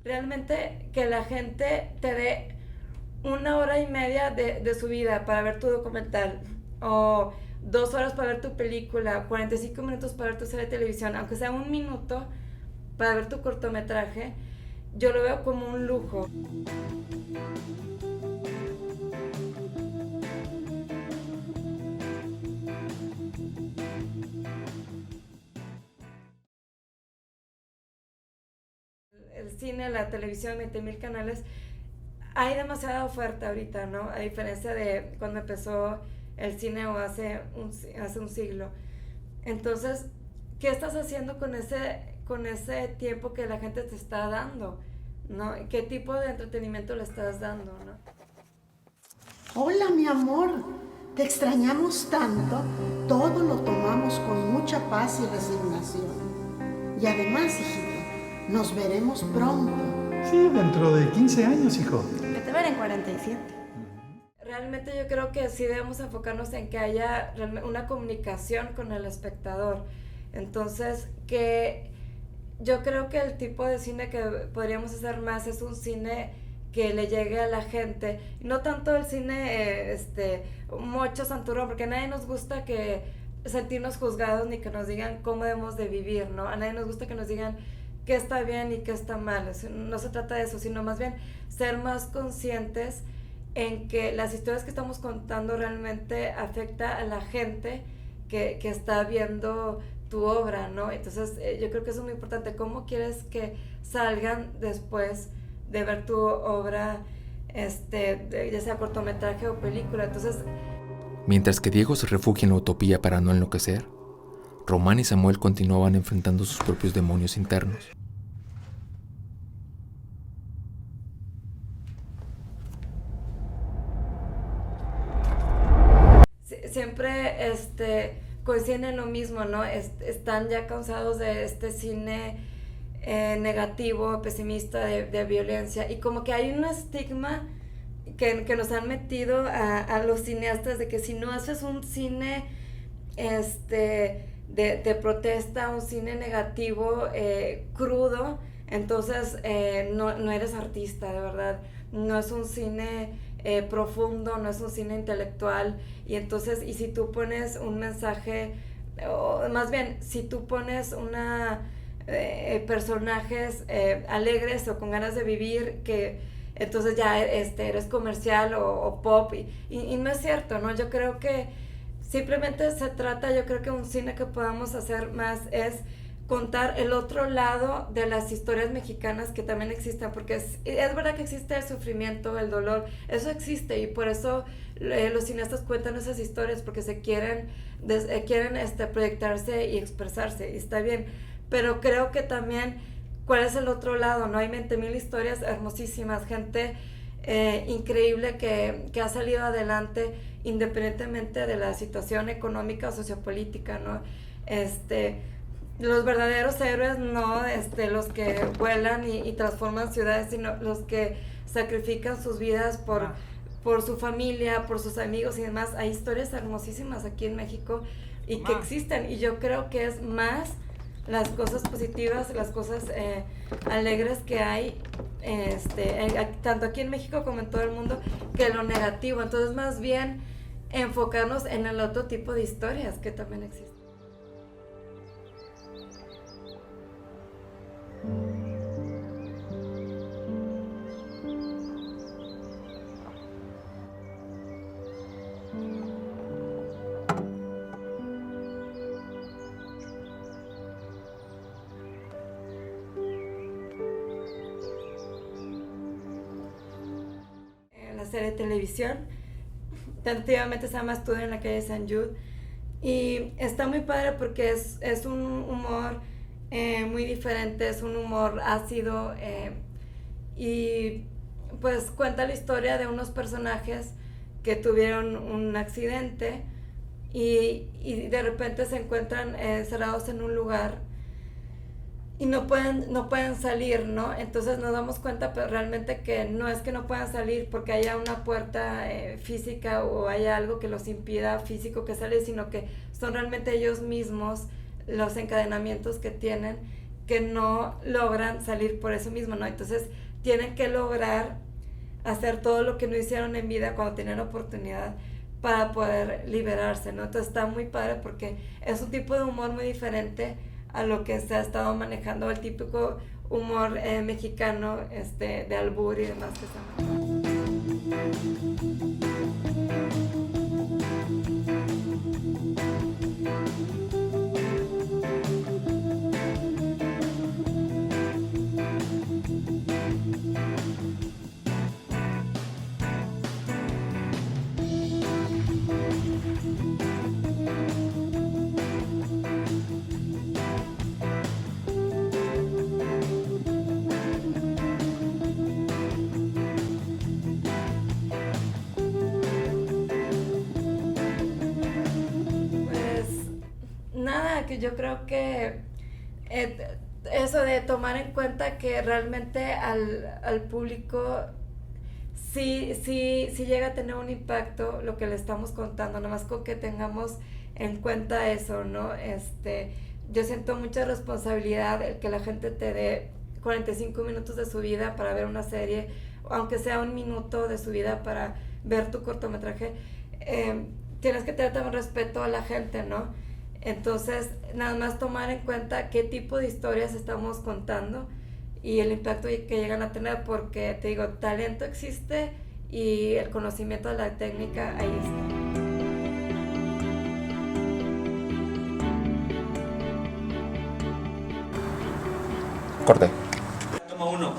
Realmente que la gente te dé 1 hora y media de su vida para ver tu documental, o 2 horas para ver tu película, 45 minutos para ver tu serie de televisión, aunque sea 1 minuto para ver tu cortometraje, yo lo veo como un lujo. El cine, la televisión, 20.000 canales, hay demasiada oferta ahorita, ¿no? A diferencia de cuando empezó el cine o hace un siglo. Entonces, ¿qué estás haciendo con ese tiempo que la gente te está dando? ¿No? ¿Qué tipo de entretenimiento le estás dando? ¿No? Hola, mi amor. Te extrañamos tanto. Todo lo tomamos con mucha paz y resignación. Y además, hijito, nos veremos pronto. Sí, dentro de 15 años, hijo. Que te ven en 47. Realmente yo creo que sí debemos enfocarnos en que haya una comunicación con el espectador. Entonces, que yo creo que el tipo de cine que podríamos hacer más es un cine que le llegue a la gente, no tanto el cine mocho santurrón, porque a nadie nos gusta que sentirnos juzgados ni que nos digan cómo debemos de vivir, ¿no? A nadie nos gusta que nos digan qué está bien y qué está mal. No se trata de eso, sino más bien ser más conscientes en que las historias que estamos contando realmente afecta a la gente que está viendo tu obra, ¿no? Entonces yo creo que eso es muy importante. ¿Cómo quieres que salgan después de ver tu obra, ya sea cortometraje o película? Entonces, mientras que Diego se refugia en la utopía para no enloquecer, Román y Samuel continuaban enfrentando sus propios demonios internos. siempre coinciden en lo mismo, ¿no? Están ya cansados de este cine negativo, pesimista, de violencia, y como que hay un estigma que nos han metido a los cineastas de que si no haces un cine de protesta, un cine negativo, crudo, entonces no eres artista, de verdad. No es un cine profundo, no es un cine intelectual. Y entonces, y si tú pones un mensaje, o más bien, si tú pones personajes alegres o con ganas de vivir, que entonces ya eres comercial o pop, y no es cierto, ¿no? Yo creo que simplemente se trata, yo creo que un cine que podamos hacer más es contar el otro lado de las historias mexicanas que también existen, porque es verdad que existe el sufrimiento, el dolor, eso existe, y por eso los cineastas cuentan esas historias, porque quieren proyectarse y expresarse, y está bien, pero creo que también, ¿cuál es el otro lado? No hay 20.000 historias hermosísimas, gente increíble que ha salido adelante independientemente de la situación económica o sociopolítica, ¿no? Los verdaderos héroes, no los que vuelan y transforman ciudades, sino los que sacrifican sus vidas por su familia, por sus amigos y demás. Hay historias hermosísimas aquí en México y que existen, y yo creo que es más las cosas positivas, las cosas alegres que hay, tanto aquí en México como en todo el mundo, que lo negativo. Entonces, más bien enfocarnos en el otro tipo de historias que también existen. La serie de televisión, tentativamente se llama Estudio en la calle San Jude, y está muy padre porque es un humor muy diferente, es un humor ácido, y pues cuenta la historia de unos personajes que tuvieron un accidente y de repente se encuentran cerrados en un lugar y no pueden salir, ¿no? Entonces nos damos cuenta, pero realmente, que no es que no puedan salir porque haya una puerta física o haya algo que los impida físico que salir, sino que son realmente ellos mismos los encadenamientos que tienen, que no logran salir por eso mismo, ¿no? Entonces tienen que lograr hacer todo lo que no hicieron en vida cuando tenían oportunidad para poder liberarse, ¿no? Entonces está muy padre porque es un tipo de humor muy diferente a lo que se ha estado manejando, el típico humor mexicano de albur y demás que se maneja. Nada, que yo creo que eso de tomar en cuenta que realmente al público sí llega a tener un impacto lo que le estamos contando, nomás con que tengamos en cuenta eso, ¿no? Yo siento mucha responsabilidad el que la gente te dé 45 minutos de su vida para ver una serie, aunque sea un minuto de su vida para ver tu cortometraje. Tienes que tener también respeto a la gente, ¿no? Entonces, nada más tomar en cuenta qué tipo de historias estamos contando y el impacto que llegan a tener, porque te digo, talento existe y el conocimiento de la técnica ahí está. Corte. Toma uno.